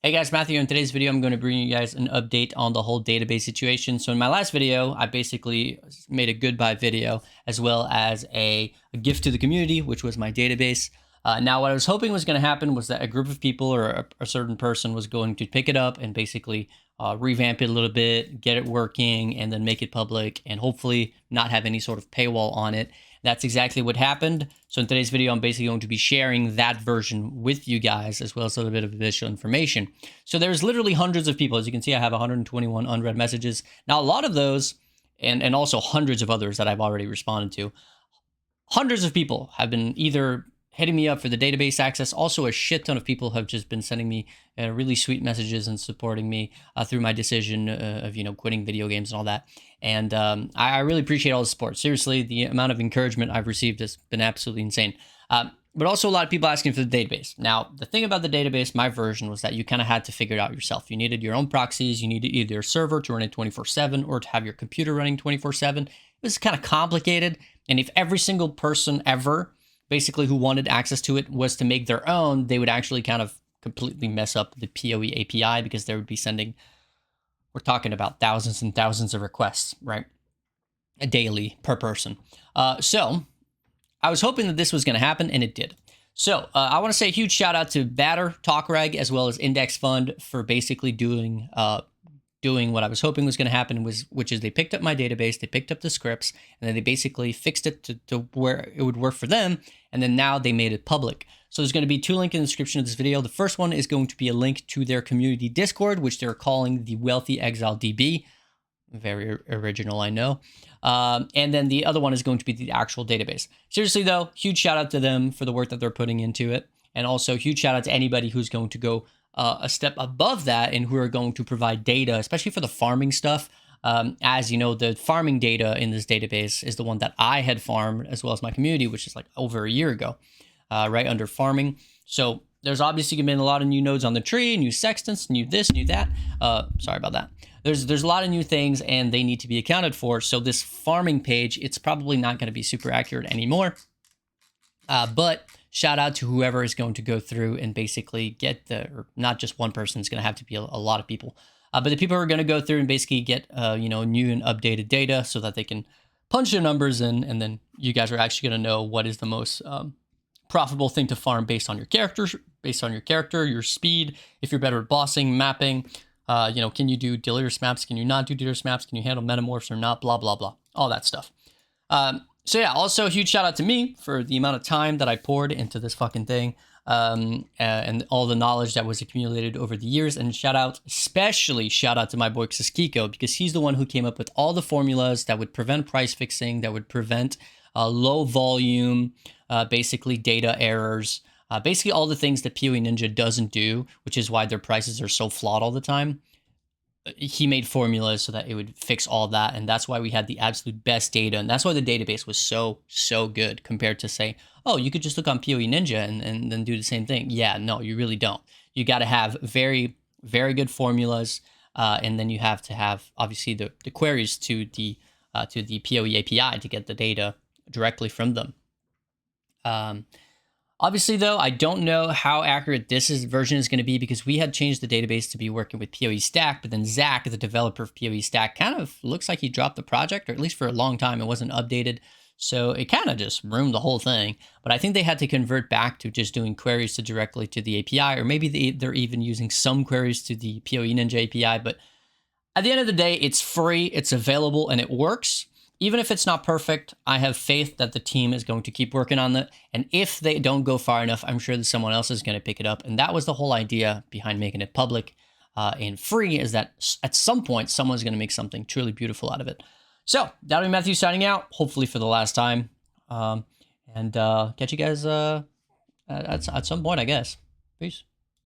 Hey guys, Matthew. In today's video, I'm going to bring you guys an update on the whole database situation. So in my last video, I basically made a goodbye video as well as a gift to the community, which was my database. Now, what I was hoping was going to happen was that a group of people or a certain person was going to pick it up and basically revamp it a little bit, get it working, and then make it public and hopefully not have any sort of paywall on it. That's exactly what happened. So in today's video, I'm basically going to be sharing that version with you guys, as well as a little bit of additional information. So there's literally hundreds of people. As you can see, I have 121 unread messages. Now, a lot of those, and also hundreds of others that I've already responded to, hundreds of people have been either hitting me up for the database access. Also, a shit ton of people have just been sending me really sweet messages and supporting me through my decision of, quitting video games and all that. And I really appreciate all the support. Seriously, the amount of encouragement I've received has been absolutely insane. But also a lot of people asking for the database. Now, the thing about the database, my version, was that you kind of had to figure it out yourself. You needed your own proxies. You needed either a server to run it 24/7 or to have your computer running 24/7. It was kind of complicated. And if every single person ever basically who wanted access to it was to make their own, they would actually kind of completely mess up the PoE API because they would be sending, we're talking about thousands and thousands of requests, right? Daily per person. So I was hoping that this was going to happen, and it did. So I want to say a huge shout out to Batter, TalkReg, as well as Index Fund for basically doing what I was hoping was going to happen, which is they picked up my database, they picked up the scripts, and then they basically fixed it to where it would work for them, and then now they made it public. So there's going to be two links in the description of this video. The first one is going to be a link to their community Discord, which they're calling the Wealthy Exile DB. Very original, I know. And then the other one is going to be the actual database. Seriously, though, huge shout out to them for the work that they're putting into it. And also huge shout out to anybody who's going to go a step above that and who are going to provide data, especially for the farming stuff. As you know, the farming data in this database is the one that I had farmed, as well as my community, which is like over a year ago, right under farming. So there's obviously been a lot of new nodes on the tree, new sextants, new this, new that. Sorry about that. There's a lot of new things and they need to be accounted for. So this farming page, it's probably not going to be super accurate anymore. But shout out to whoever is going to go through and basically get or not just one person, it's going to have to be a lot of people. But the people who are going to go through and basically get, new and updated data so that they can punch their numbers in. And then you guys are actually going to know what is the most profitable thing to farm based on your character, your speed, if you're better at bossing, mapping, can you do delirious maps? Can you not do delirious maps? Can you handle metamorphs or not? Blah, blah, blah. All that stuff. So yeah, also a huge shout out to me for the amount of time that I poured into this fucking thing, and all the knowledge that was accumulated over the years. And especially shout out to my boy Kiko, because he's the one who came up with all the formulas that would prevent price fixing, that would prevent low volume, basically data errors, basically all the things that PoE Ninja doesn't do, which is why their prices are so flawed all the time. He made formulas so that it would fix all that, and that's why we had the absolute best data, and that's why the database was so good compared to, say, oh, you could just look on PoE Ninja and then do the same thing. Yeah, no, you really don't. You got to have very, very good formulas, and then you have to have, obviously, the queries to the PoE API to get the data directly from them. Obviously, though, I don't know how accurate this version is going to be because we had changed the database to be working with PoE Stack, but then Zach, the developer of PoE Stack, kind of looks like he dropped the project, or at least for a long time, it wasn't updated. So it kind of just ruined the whole thing. But I think they had to convert back to just doing queries directly to the API, or maybe they're even using some queries to the PoE Ninja API. But at the end of the day, it's free, it's available, and it works. Even if it's not perfect, I have faith that the team is going to keep working on it. And if they don't go far enough, I'm sure that someone else is going to pick it up. And that was the whole idea behind making it public and free, is that at some point, someone's going to make something truly beautiful out of it. So that'll be Matthew signing out, hopefully for the last time. And catch you guys at some point, I guess. Peace.